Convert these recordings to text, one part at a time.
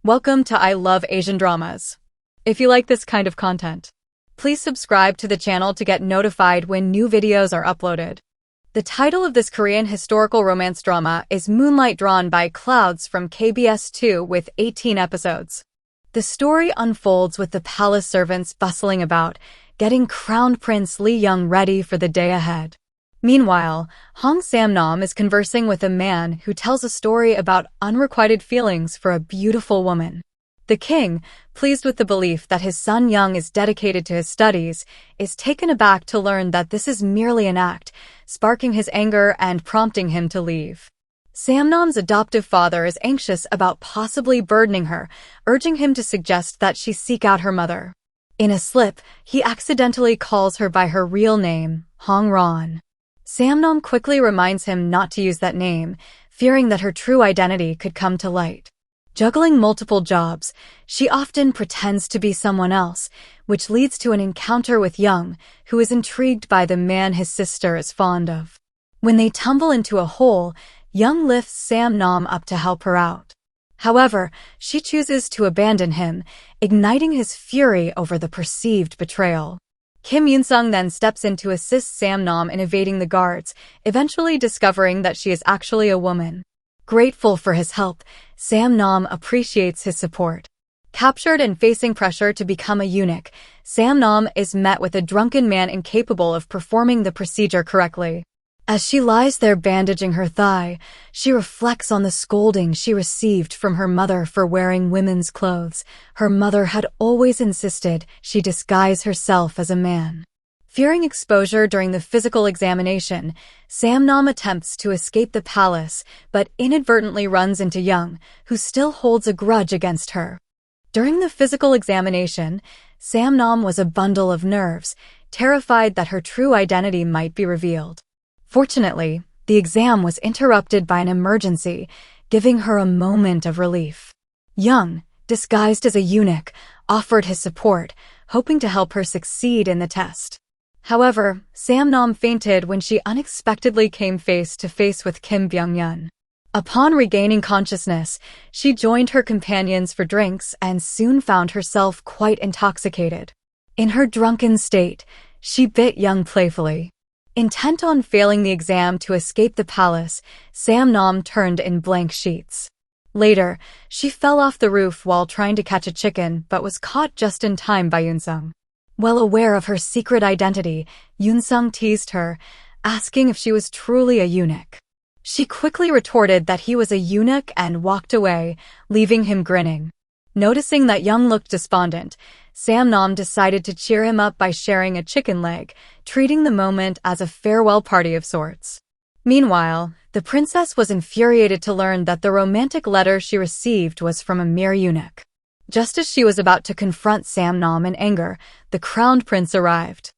Welcome to I Love Asian Dramas. If you like this kind of content, please subscribe to the channel to get notified when new videos are uploaded. The title of this Korean historical romance drama is Moonlight, drawn by Clouds from KBS 2 with 18 episodes. The story unfolds with the palace servants bustling about, getting Crown Prince Yeong ready for the day ahead. Meanwhile, Sam Nom is conversing with a man who tells a story about unrequited feelings for a beautiful woman. The king, pleased with the belief that his son Yeong is dedicated to his studies, is taken aback to learn that this is merely an act, sparking his anger and prompting him to leave. Sam Nom's adoptive father is anxious about possibly burdening her, urging him to suggest that she seek out her mother. In a slip, he accidentally calls her by her real name, Hong Ron. Sam Nom quickly reminds him not to use that name, fearing that her true identity could come to light. Juggling multiple jobs, she often pretends to be someone else, which leads to an encounter with Yeong, who is intrigued by the man his sister is fond of. When they tumble into a hole, Yeong lifts Sam Nom up to help her out. However, she chooses to abandon him, igniting his fury over the perceived betrayal. Kim Yoon-sung then steps in to assist Sam Nom in evading the guards, eventually discovering that she is actually a woman. Grateful for his help, Sam Nom appreciates his support. Captured and facing pressure to become a eunuch, Sam Nom is met with a drunken man incapable of performing the procedure correctly. As she lies there bandaging her thigh, she reflects on the scolding she received from her mother for wearing women's clothes. Her mother had always insisted she disguise herself as a man. Fearing exposure during the physical examination, Sam Nom attempts to escape the palace, but inadvertently runs into Yeong, who still holds a grudge against her. During the physical examination, Sam Nom was a bundle of nerves, terrified that her true identity might be revealed. Fortunately, the exam was interrupted by an emergency, giving her a moment of relief. Yeong, disguised as a eunuch, offered his support, hoping to help her succeed in the test. However, Sam Nom fainted when she unexpectedly came face to face with Kim Byung-yeon. Upon regaining consciousness, she joined her companions for drinks and soon found herself quite intoxicated. In her drunken state, she bit Yeong playfully. Intent on failing the exam to escape the palace, Sam Nom turned in blank sheets. Later, she fell off the roof while trying to catch a chicken but was caught just in time by Yoon-sung. Well aware of her secret identity, Yoon-sung teased her, asking if she was truly a eunuch. She quickly retorted that he was a eunuch and walked away, leaving him grinning. Noticing that Yeong looked despondent, Sam Nom decided to cheer him up by sharing a chicken leg, treating the moment as a farewell party of sorts. Meanwhile, the princess was infuriated to learn that the romantic letter she received was from a mere eunuch. Just as she was about to confront Sam Nom in anger, the crown prince arrived.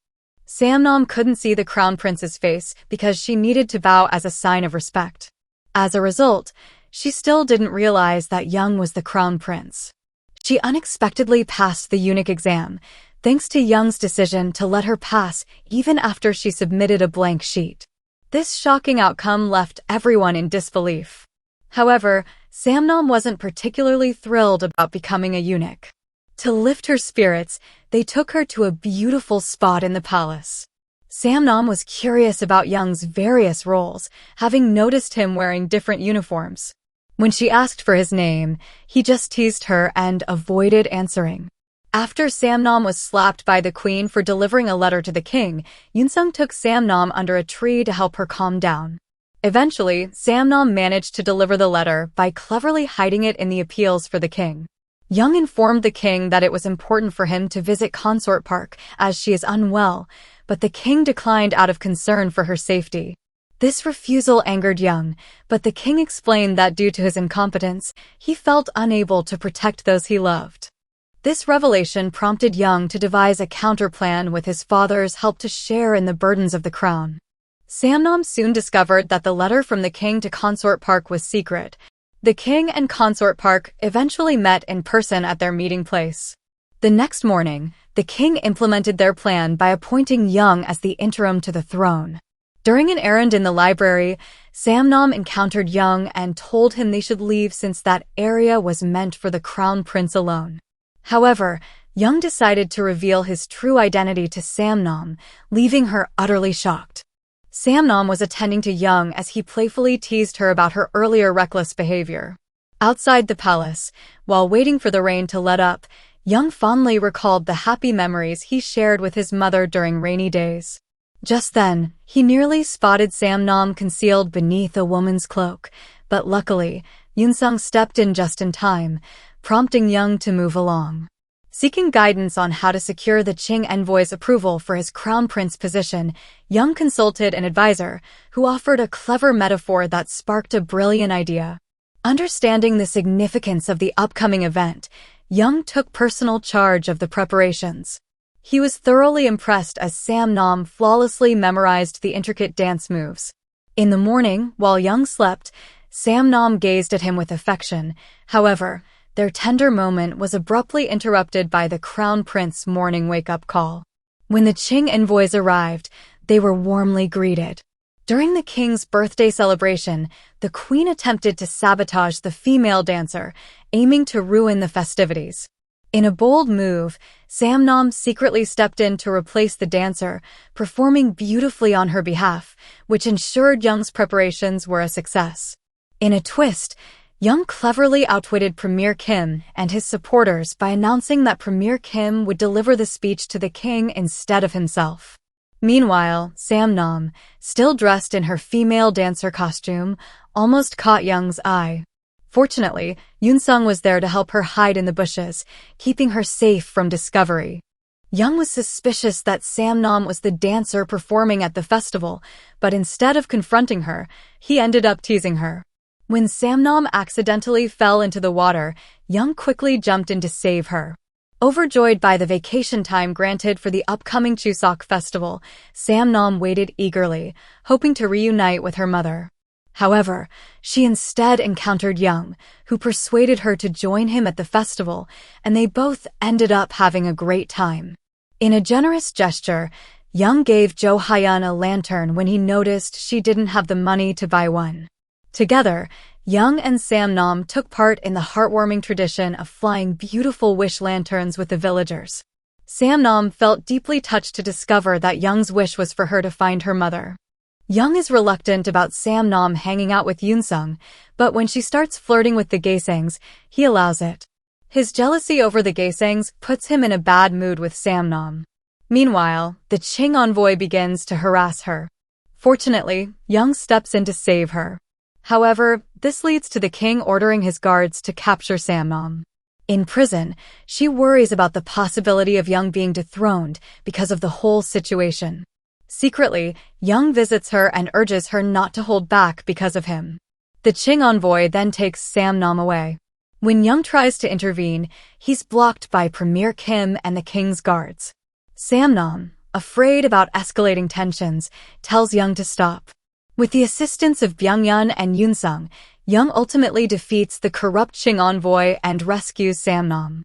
Sam Nom couldn't see the crown prince's face because she needed to bow as a sign of respect. As a result, she still didn't realize that Yeong was the crown prince. She unexpectedly passed the eunuch exam, thanks to Yeong's decision to let her pass even after she submitted a blank sheet. This shocking outcome left everyone in disbelief. However, Sam Nom wasn't particularly thrilled about becoming a eunuch. To lift her spirits, they took her to a beautiful spot in the palace. Sam Nom was curious about Yeong's various roles, having noticed him wearing different uniforms. When she asked for his name, he just teased her and avoided answering. After Sam Nom was slapped by the queen for delivering a letter to the king, Yoon-sung took Sam Nom under a tree to help her calm down. Eventually, Sam Nom managed to deliver the letter by cleverly hiding it in the appeals for the king. Yeong informed the king that it was important for him to visit Consort Park as she is unwell, but the king declined out of concern for her safety. This refusal angered Yeong, but the king explained that due to his incompetence, he felt unable to protect those he loved. This revelation prompted Yeong to devise a counterplan with his father's help to share in the burdens of the crown. Sam Nom soon discovered that the letter from the king to Consort Park was secret. The king and Consort Park eventually met in person at their meeting place. The next morning, the king implemented their plan by appointing Yeong as the interim to the throne. During an errand in the library, Sam Nom encountered Yeong and told him they should leave since that area was meant for the crown prince alone. However, Yeong decided to reveal his true identity to Sam Nom, leaving her utterly shocked. Sam Nom was attending to Yeong as he playfully teased her about her earlier reckless behavior. Outside the palace, while waiting for the rain to let up, Yeong fondly recalled the happy memories he shared with his mother during rainy days. Just then, he nearly spotted Sam Nom concealed beneath a woman's cloak, but luckily, Yoon stepped in just in time, prompting Yeong to move along. Seeking guidance on how to secure the Qing envoy's approval for his crown prince position, Yeong consulted an advisor who offered a clever metaphor that sparked a brilliant idea. Understanding the significance of the upcoming event, Yeong took personal charge of the preparations. He was thoroughly impressed as Sam Nom flawlessly memorized the intricate dance moves. In the morning, while Yeong slept, Sam Nom gazed at him with affection. However, their tender moment was abruptly interrupted by the crown prince's morning wake-up call. When the Qing envoys arrived, they were warmly greeted. During the king's birthday celebration, the queen attempted to sabotage the female dancer, aiming to ruin the festivities. In a bold move, Sam Nom secretly stepped in to replace the dancer, performing beautifully on her behalf, which ensured Yeong's preparations were a success. In a twist, Yeong cleverly outwitted Premier Kim and his supporters by announcing that Premier Kim would deliver the speech to the king instead of himself. Meanwhile, Sam Nom, still dressed in her female dancer costume, almost caught Yeong's eye. Fortunately, Yoon was there to help her hide in the bushes, keeping her safe from discovery. Yeong was suspicious that Sam Nom was the dancer performing at the festival, but instead of confronting her, he ended up teasing her. When Sam Nom accidentally fell into the water, Yeong quickly jumped in to save her. Overjoyed by the vacation time granted for the upcoming Chuseok festival, Sam Nom waited eagerly, hoping to reunite with her mother. However, she instead encountered Yeong, who persuaded her to join him at the festival, and they both ended up having a great time. In a generous gesture, Yeong gave Jo Hyun a lantern when he noticed she didn't have the money to buy one. Together, Yeong and Sam Nom took part in the heartwarming tradition of flying beautiful wish lanterns with the villagers. Sam Nom felt deeply touched to discover that Yeong's wish was for her to find her mother. Yeong is reluctant about Sam Nom hanging out with Yoon, but when she starts flirting with the Gaesangs, he allows it. His jealousy over the Gaesangs puts him in a bad mood with Sam Nom. Meanwhile, the Qing envoy begins to harass her. Fortunately, Yeong steps in to save her. However, this leads to the king ordering his guards to capture Sam Nom. In prison, she worries about the possibility of Yeong being dethroned because of the whole situation. Secretly, Yeong visits her and urges her not to hold back because of him. The Qing envoy then takes Sam Nom away. When Yeong tries to intervene, he's blocked by Premier Kim and the king's guards. Sam Nom, afraid about escalating tensions, tells Yeong to stop. With the assistance of Byung-yeon and Yoon, Yeong ultimately defeats the corrupt Qing envoy and rescues Sam Nom.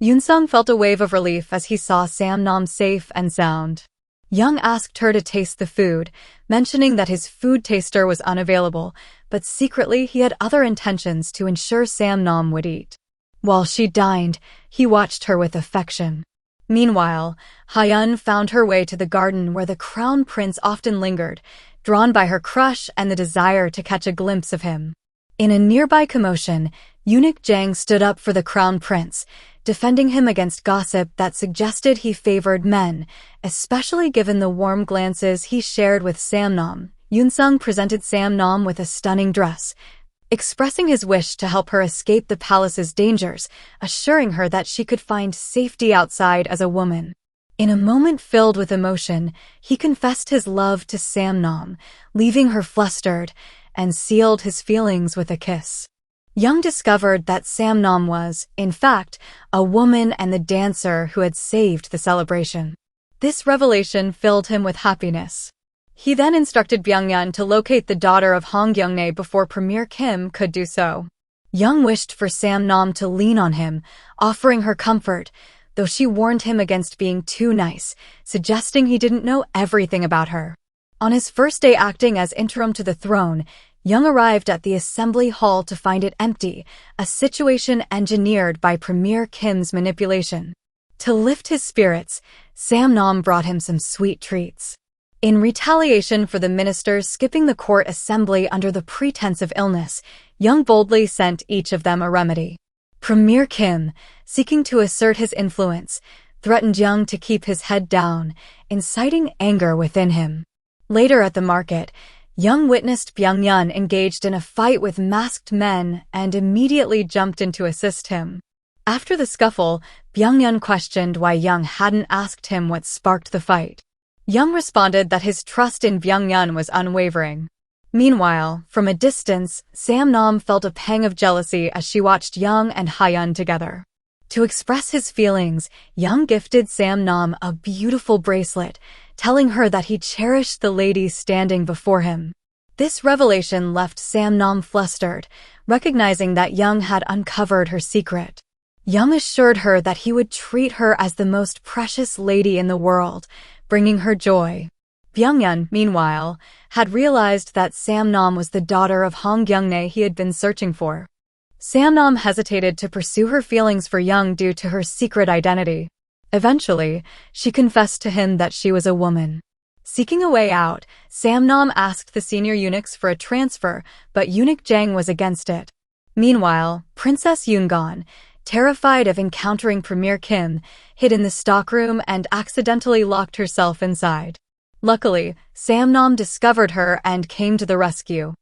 Yoon felt a wave of relief as he saw Sam Nom safe and sound. Yeong asked her to taste the food, mentioning that his food taster was unavailable, but secretly he had other intentions to ensure Sam Nom would eat. While she dined, he watched her with affection. Meanwhile, Hyun found her way to the garden where the crown prince often lingered, drawn by her crush and the desire to catch a glimpse of him. In a nearby commotion, eunuch Jang stood up for the crown prince, defending him against gossip that suggested he favored men, especially given the warm glances he shared with Sam Nom. Yoon presented Sam Nom with a stunning dress, expressing his wish to help her escape the palace's dangers, assuring her that she could find safety outside as a woman. In a moment filled with emotion, he confessed his love to Sam Nom, leaving her flustered, and sealed his feelings with a kiss. Yeong discovered that Sam Nom was, in fact, a woman and the dancer who had saved the celebration. This revelation filled him with happiness. He then instructed Byung-yeon to locate the daughter of Hong Gyeong Nae before Premier Kim could do so. Yeong wished for Sam Nom to lean on him, offering her comfort, though she warned him against being too nice, suggesting he didn't know everything about her. On his first day acting as interim to the throne, Yeong arrived at the assembly hall to find it empty, a situation engineered by Premier Kim's manipulation. To lift his spirits, Sam Nom brought him some sweet treats. In retaliation for the ministers skipping the court assembly under the pretense of illness, Yeong boldly sent each of them a remedy. Premier Kim, seeking to assert his influence, threatened Yeong to keep his head down, inciting anger within him. Later at the market, Yeong witnessed Byung-yeon engaged in a fight with masked men and immediately jumped in to assist him. After the scuffle, Byung-yeon questioned why Yeong hadn't asked him what sparked the fight. Yeong responded that his trust in Byung-yeon was unwavering. Meanwhile, from a distance, Sam Nom felt a pang of jealousy as she watched Yeong and Hyun together. To express his feelings, Yeong gifted Sam Nom a beautiful bracelet, telling her that he cherished the lady standing before him. This revelation left Sam Nom flustered, recognizing that Yeong had uncovered her secret. Yeong assured her that he would treat her as the most precious lady in the world, bringing her joy. Byung-yeon, meanwhile, had realized that Sam Nom was the daughter of Hong Gyeong Nae he had been searching for. Sam Nom hesitated to pursue her feelings for Yeong due to her secret identity. Eventually, she confessed to him that she was a woman. Seeking a way out, Sam Nom asked the senior eunuchs for a transfer, but eunuch Jang was against it. Meanwhile, Princess Yeong, terrified of encountering Premier Kim, hid in the stockroom and accidentally locked herself inside. Luckily, Sam Nom discovered her and came to the rescue.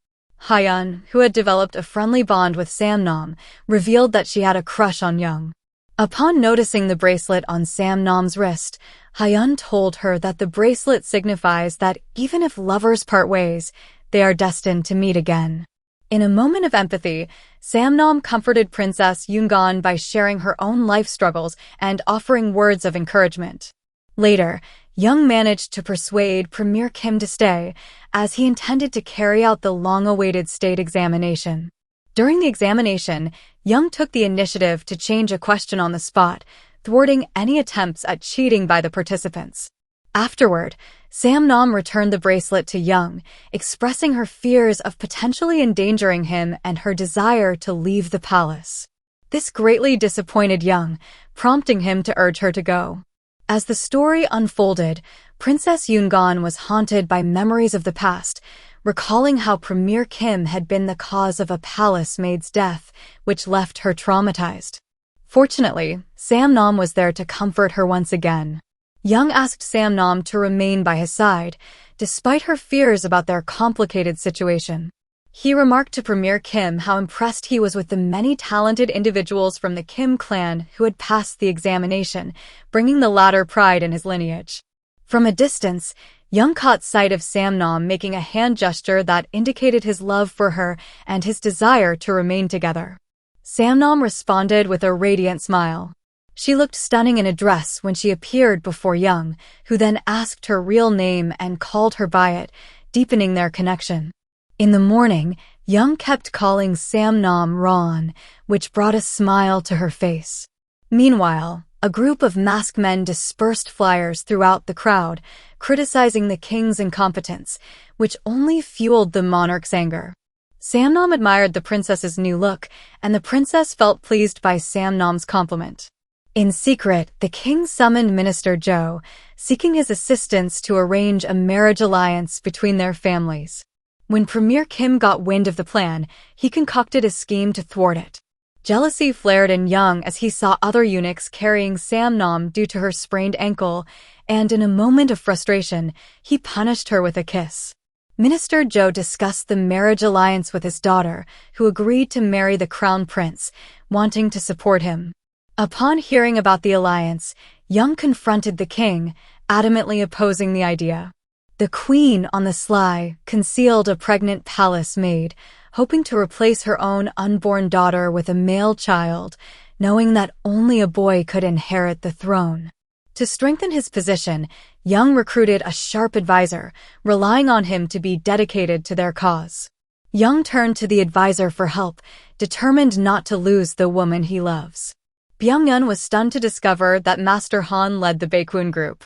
Hyun, who had developed a friendly bond with Sam Nom, revealed that she had a crush on Yeong. Upon noticing the bracelet on Sam Nom's wrist, Hyun told her that the bracelet signifies that even if lovers part ways, they are destined to meet again. In a moment of empathy, Sam Nom comforted Princess Yeong by sharing her own life struggles and offering words of encouragement. Later, Yeong managed to persuade Premier Kim to stay, as he intended to carry out the long-awaited state examination. During the examination, Yeong took the initiative to change a question on the spot, thwarting any attempts at cheating by the participants. Afterward, Sam Nom returned the bracelet to Yeong, expressing her fears of potentially endangering him and her desire to leave the palace. This greatly disappointed Yeong, prompting him to urge her to go. As the story unfolded, Princess Yeong was haunted by memories of the past, recalling how Premier Kim had been the cause of a palace maid's death, which left her traumatized. Fortunately, Sam Nom was there to comfort her once again. Yeong asked Sam Nom to remain by his side, despite her fears about their complicated situation. He remarked to Premier Kim how impressed he was with the many talented individuals from the Kim clan who had passed the examination, bringing the latter pride in his lineage. From a distance, Yeong caught sight of Sam Nom making a hand gesture that indicated his love for her and his desire to remain together. Sam Nom responded with a radiant smile. She looked stunning in a dress when she appeared before Yeong, who then asked her real name and called her by it, deepening their connection. In the morning, Yeong kept calling Sam Nom Ron, which brought a smile to her face. Meanwhile, a group of masked men dispersed flyers throughout the crowd, criticizing the king's incompetence, which only fueled the monarch's anger. Sam Nom admired the princess's new look, and the princess felt pleased by Sam Nom's compliment. In secret, the king summoned Minister Jo, seeking his assistance to arrange a marriage alliance between their families. When Premier Kim got wind of the plan, he concocted a scheme to thwart it. Jealousy flared in Yeong as he saw other eunuchs carrying Sam Nom due to her sprained ankle, and in a moment of frustration, he punished her with a kiss. Minister Jo discussed the marriage alliance with his daughter, who agreed to marry the crown prince, wanting to support him. Upon hearing about the alliance, Yeong confronted the king, adamantly opposing the idea. The queen, on the sly, concealed a pregnant palace maid, hoping to replace her own unborn daughter with a male child, knowing that only a boy could inherit the throne. To strengthen his position, Yeong recruited a sharp advisor, relying on him to be dedicated to their cause. Yeong turned to the advisor for help, determined not to lose the woman he loves. Byung-yeon was stunned to discover that Master Han led the Baekwoon group.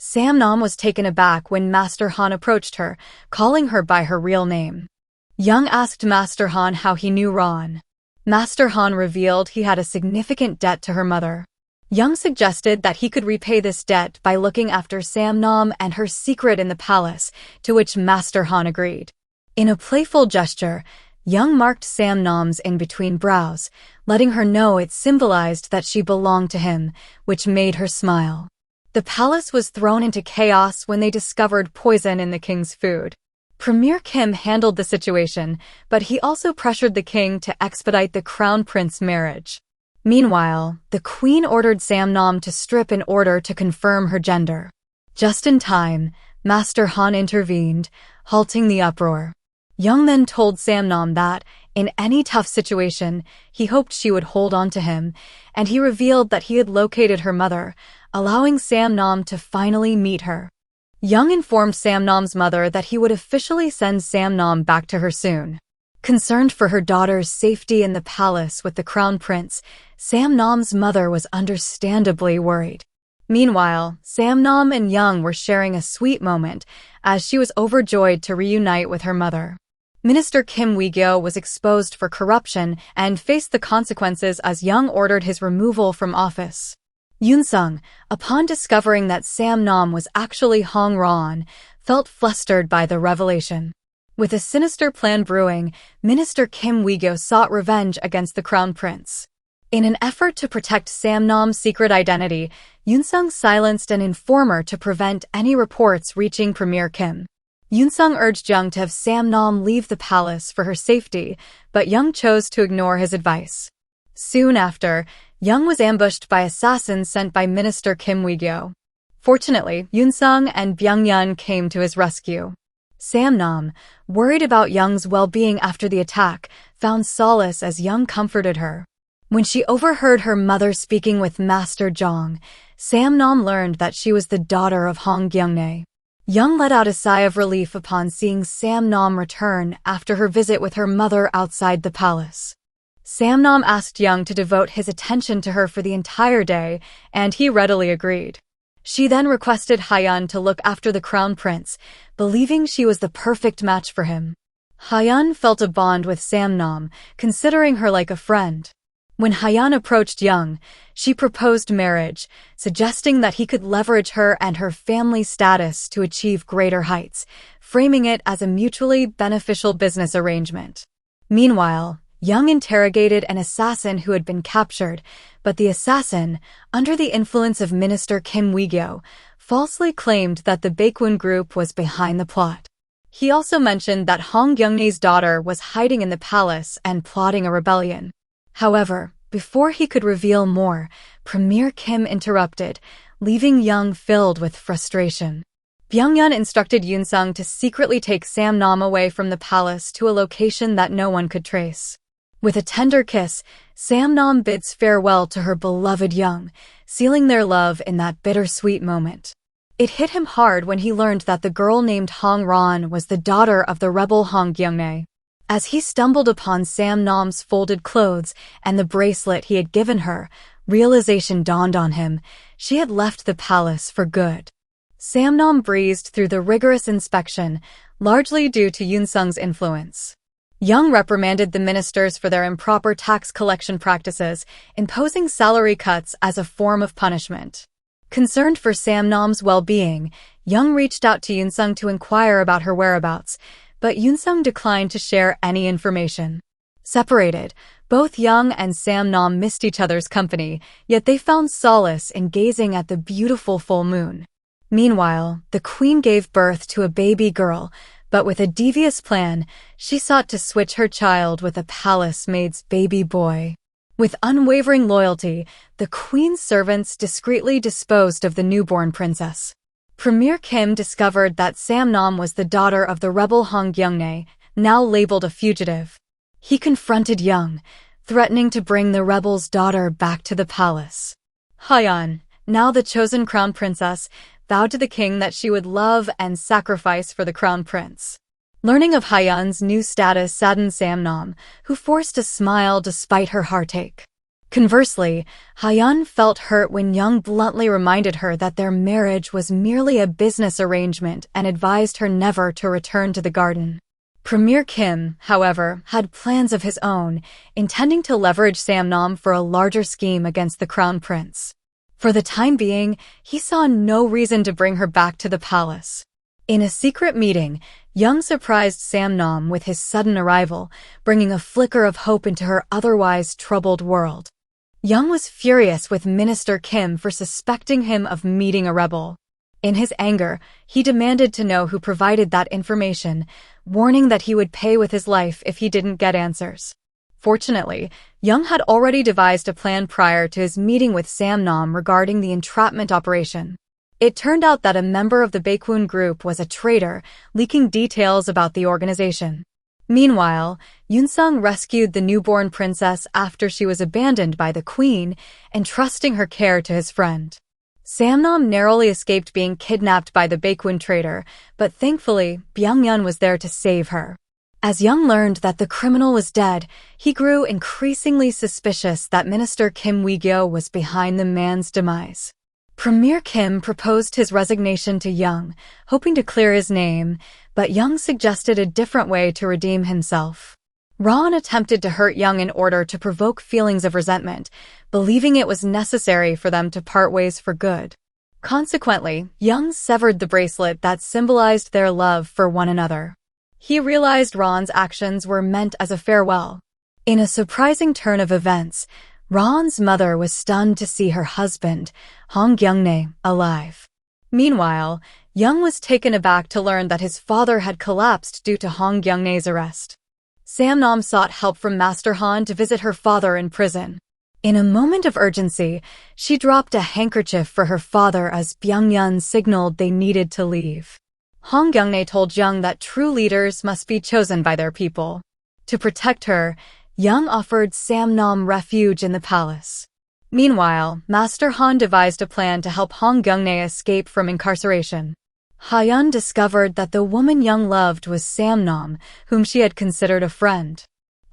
Sam Nom was taken aback when Master Han approached her, calling her by her real name. Yeong asked Master Han how he knew Ron. Master Han revealed he had a significant debt to her mother. Yeong suggested that he could repay this debt by looking after Sam Nom and her secret in the palace, to which Master Han agreed. In a playful gesture, Yeong marked Sam Nom's in-between brows, letting her know it symbolized that she belonged to him, which made her smile. The palace was thrown into chaos when they discovered poison in the king's food. Premier Kim handled the situation, but he also pressured the king to expedite the crown prince marriage. Meanwhile, the queen ordered Sam Nom to strip in order to confirm her gender. Just in time, Master Han intervened, halting the uproar. Yeong then told Sam Nom that, in any tough situation, he hoped she would hold on to him, and he revealed that he had located her mother, allowing Sam Nom to finally meet her. Yeong informed Sam Nom's mother that he would officially send Sam Nom back to her soon. Concerned for her daughter's safety in the palace with the crown prince, Sam Nom's mother was understandably worried. Meanwhile, Sam Nom and Yeong were sharing a sweet moment as she was overjoyed to reunite with her mother. Minister Kim Wi-gyo was exposed for corruption and faced the consequences as Yeong ordered his removal from office. Yoon-sung, upon discovering that Sam Nom was actually Hong Ron, felt flustered by the revelation. With a sinister plan brewing, Minister Kim Wi-gyo sought revenge against the crown prince. In an effort to protect Sam Nom's secret identity, Yoon-sung silenced an informer to prevent any reports reaching Premier Kim. Yoon-sung urged Yeong to have Sam Nom leave the palace for her safety, but Yeong chose to ignore his advice. Soon after, Yeong was ambushed by assassins sent by Minister Kim Wi-gyo. Fortunately, Yoon-sung and Byung-yeon came to his rescue. Sam Nom, worried about Yeong's well-being after the attack, found solace as Yeong comforted her. When she overheard her mother speaking with Master Jong, Sam Nom learned that she was the daughter of Hong Gyeong Nae. Yeong let out a sigh of relief upon seeing Sam Nom return after her visit with her mother outside the palace. Sam Nom asked Yeong to devote his attention to her for the entire day, and he readily agreed. She then requested Haeun to look after the crown prince, believing she was the perfect match for him. Haeun felt a bond with Sam Nom, considering her like a friend. When Haeun approached Yeong, she proposed marriage, suggesting that he could leverage her and her family status to achieve greater heights, framing it as a mutually beneficial business arrangement. Meanwhile, Yeong interrogated an assassin who had been captured, but the assassin, under the influence of Minister Kim Wi-gyo, falsely claimed that the Baekwon group was behind the plot. He also mentioned that Hong Gyeong Nae's daughter was hiding in the palace and plotting a rebellion. However, before he could reveal more, Premier Kim interrupted, leaving Yeong filled with frustration. Byung-yeon instructed Yoon-sung to secretly take Sam Nom away from the palace to a location that no one could trace. With a tender kiss, Sam Nom bids farewell to her beloved Yeong, sealing their love in that bittersweet moment. It hit him hard when he learned that the girl named Hong Ron was the daughter of the rebel Hong Gyeong Nae. As he stumbled upon Sam Nom's folded clothes and the bracelet he had given her, realization dawned on him. She had left the palace for good. Sam Nom breezed through the rigorous inspection, largely due to Yoon-sung's influence. Yeong reprimanded the ministers for their improper tax collection practices, imposing salary cuts as a form of punishment. Concerned for Sam Nom's well-being, Yeong reached out to Yoon-sung to inquire about her whereabouts, but Yoon-sung declined to share any information. Separated, both Yeong and Sam Nom missed each other's company, yet they found solace in gazing at the beautiful full moon. Meanwhile, the queen gave birth to a baby girl, but with a devious plan, she sought to switch her child with a palace maid's baby boy. With unwavering loyalty, the queen's servants discreetly disposed of the newborn princess. Premier Kim discovered that Sam Nom was the daughter of the rebel Hong Gyeong Nae, now labeled a fugitive. He confronted Yeong, threatening to bring the rebel's daughter back to the palace. Haeun, now the chosen crown princess, vowed to the king that she would love and sacrifice for the crown prince. Learning of Haeun's new status saddened Sam Nom, who forced a smile despite her heartache. Conversely, Hyun felt hurt when Yeong bluntly reminded her that their marriage was merely a business arrangement and advised her never to return to the garden. Premier Kim, however, had plans of his own, intending to leverage Sam Nom for a larger scheme against the crown prince. For the time being, he saw no reason to bring her back to the palace. In a secret meeting, Yeong surprised Sam Nom with his sudden arrival, bringing a flicker of hope into her otherwise troubled world. Yeong was furious with Minister Kim for suspecting him of meeting a rebel. In his anger, he demanded to know who provided that information, warning that he would pay with his life if he didn't get answers. Fortunately, Yeong had already devised a plan prior to his meeting with Sam Nom regarding the entrapment operation. It turned out that a member of the Baekwoon group was a traitor, leaking details about the organization. Meanwhile, Yoon-sung rescued the newborn princess after she was abandoned by the queen, entrusting her care to his friend. Sam Nom narrowly escaped being kidnapped by the Baekwoon traitor, but thankfully, Byung-yeon was there to save her. As Yeong learned that the criminal was dead, he grew increasingly suspicious that Minister Kim Wi-gyo was behind the man's demise. Premier Kim proposed his resignation to Yeong, hoping to clear his name, but Yeong suggested a different way to redeem himself. Ron attempted to hurt Yeong in order to provoke feelings of resentment, believing it was necessary for them to part ways for good. Consequently, Yeong severed the bracelet that symbolized their love for one another. He realized Ron's actions were meant as a farewell. In a surprising turn of events, Ron's mother was stunned to see her husband, Hong Gyeong Nae, alive. Meanwhile, Yeong was taken aback to learn that his father had collapsed due to Hong Gyeong Nae's arrest. Sam Nom sought help from Master Han to visit her father in prison. In a moment of urgency, she dropped a handkerchief for her father as Byung-yeon signaled they needed to leave. Hong Gyeong Nae told Yeong that true leaders must be chosen by their people. To protect her, Yeong offered Sam Nom refuge in the palace. Meanwhile, Master Han devised a plan to help Hong Gyeong Nae escape from incarceration. Hyun discovered that the woman Yeong loved was Sam Nom, whom she had considered a friend.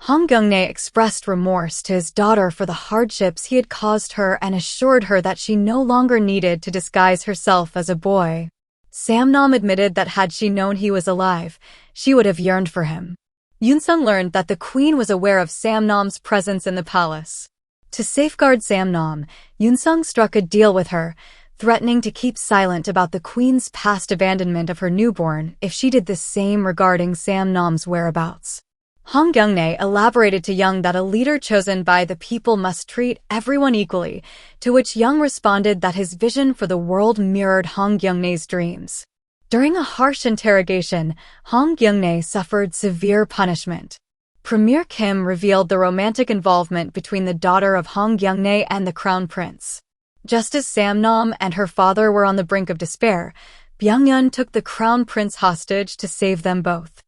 Hong Gyeong Nae expressed remorse to his daughter for the hardships he had caused her and assured her that she no longer needed to disguise herself as a boy. Sam Nom admitted that had she known he was alive, she would have yearned for him. Yoon-sung learned that the queen was aware of Sam Nom's presence in the palace. To safeguard Sam Nom, Yoon-sung struck a deal with her, threatening to keep silent about the queen's past abandonment of her newborn if she did the same regarding Sam Nom's whereabouts. Hong Gyeong Nae elaborated to Yeong that a leader chosen by the people must treat everyone equally, to which Yeong responded that his vision for the world mirrored Hong Gyeong Nae's dreams. During a harsh interrogation, Hong Gyeong Nae suffered severe punishment. Premier Kim revealed the romantic involvement between the daughter of Hong Gyeong Nae and the crown prince. Just as Sam Nom and her father were on the brink of despair, Byung-yeon took the crown prince hostage to save them both.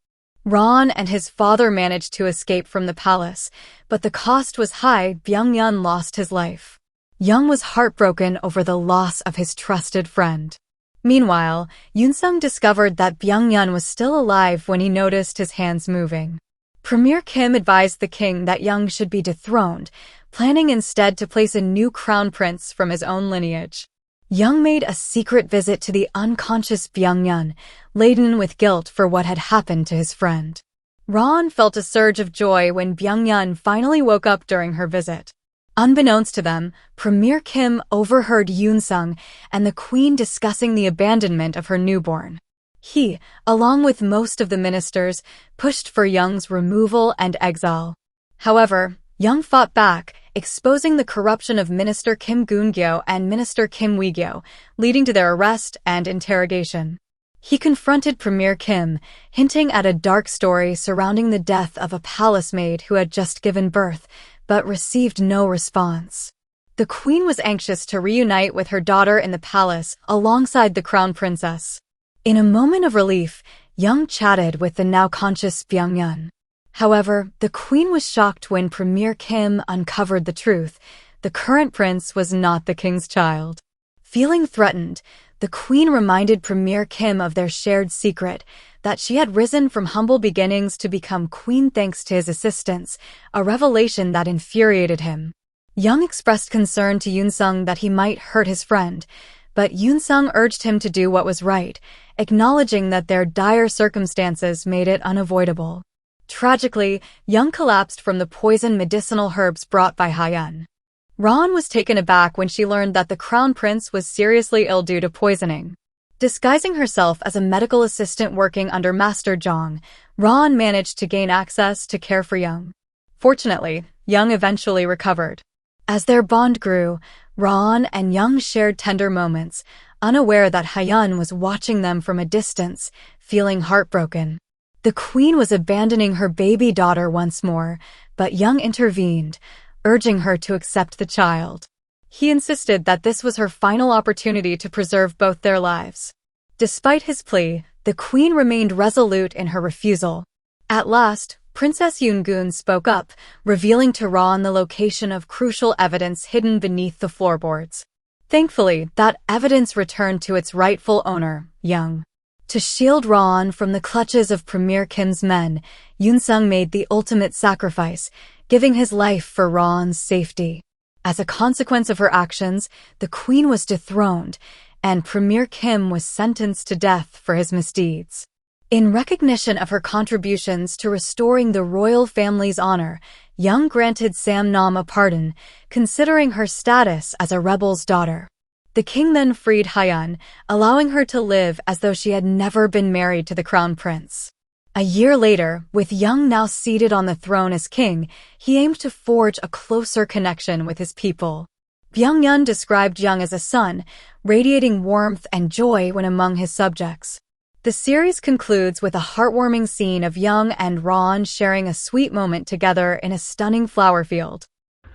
Ron and his father managed to escape from the palace, but the cost was high. Byung-yeon lost his life. Yeong was heartbroken over the loss of his trusted friend. Meanwhile, Yoon-sung discovered that Byung-yeon was still alive when he noticed his hands moving. Premier Kim advised the king that Yeong should be dethroned, planning instead to place a new crown prince from his own lineage. Yeong made a secret visit to the unconscious Byung-yeon, laden with guilt for what had happened to his friend. Ron felt a surge of joy when Byung-yeon finally woke up during her visit. Unbeknownst to them, Premier Kim overheard Yoon-sung and the queen discussing the abandonment of her newborn. He, along with most of the ministers, pushed for Yeong's removal and exile. However, Yeong fought back, exposing the corruption of Minister Kim Gun-gyo and Minister Kim Wi-gyo, leading to their arrest and interrogation. He confronted Premier Kim, hinting at a dark story surrounding the death of a palace maid who had just given birth, but received no response. The queen was anxious to reunite with her daughter in the palace alongside the crown princess. In a moment of relief, Yeong chatted with the now conscious Byung-yeon. However, the queen was shocked when Premier Kim uncovered the truth. The current prince was not the king's child. Feeling threatened, the queen reminded Premier Kim of their shared secret, that she had risen from humble beginnings to become queen thanks to his assistance, a revelation that infuriated him. Yeong expressed concern to Yoon-sung that he might hurt his friend, but Yoon-sung urged him to do what was right, acknowledging that their dire circumstances made it unavoidable. Tragically, Yeong collapsed from the poisoned medicinal herbs brought by Hyun. Ron was taken aback when she learned that the crown prince was seriously ill due to poisoning. Disguising herself as a medical assistant working under Master Jong, Ron managed to gain access to care for Yeong. Fortunately, Yeong eventually recovered. As their bond grew, Ron and Yeong shared tender moments, unaware that Hyun was watching them from a distance, feeling heartbroken. The queen was abandoning her baby daughter once more, but Yeong intervened, urging her to accept the child. He insisted that this was her final opportunity to preserve both their lives. Despite his plea, the queen remained resolute in her refusal. At last, Princess Yoongun spoke up, revealing to Ron the location of crucial evidence hidden beneath the floorboards. Thankfully, that evidence returned to its rightful owner, Yeong. To shield Ron from the clutches of Premier Kim's men, Yoon-sung made the ultimate sacrifice, giving his life for Ron's safety. As a consequence of her actions, the queen was dethroned, and Premier Kim was sentenced to death for his misdeeds. In recognition of her contributions to restoring the royal family's honor, Yeong granted Sam Nom a pardon, considering her status as a rebel's daughter. The king then freed Hyun, allowing her to live as though she had never been married to the crown prince. A year later, with Yeong now seated on the throne as king, he aimed to forge a closer connection with his people. Byung-yeon described Yeong as a son, radiating warmth and joy when among his subjects. The series concludes with a heartwarming scene of Yeong and Ron sharing a sweet moment together in a stunning flower field.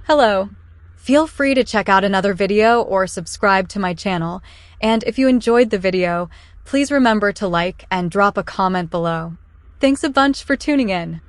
Hello. Feel free to check out another video or subscribe to my channel, and if you enjoyed the video, please remember to like and drop a comment below. Thanks a bunch for tuning in.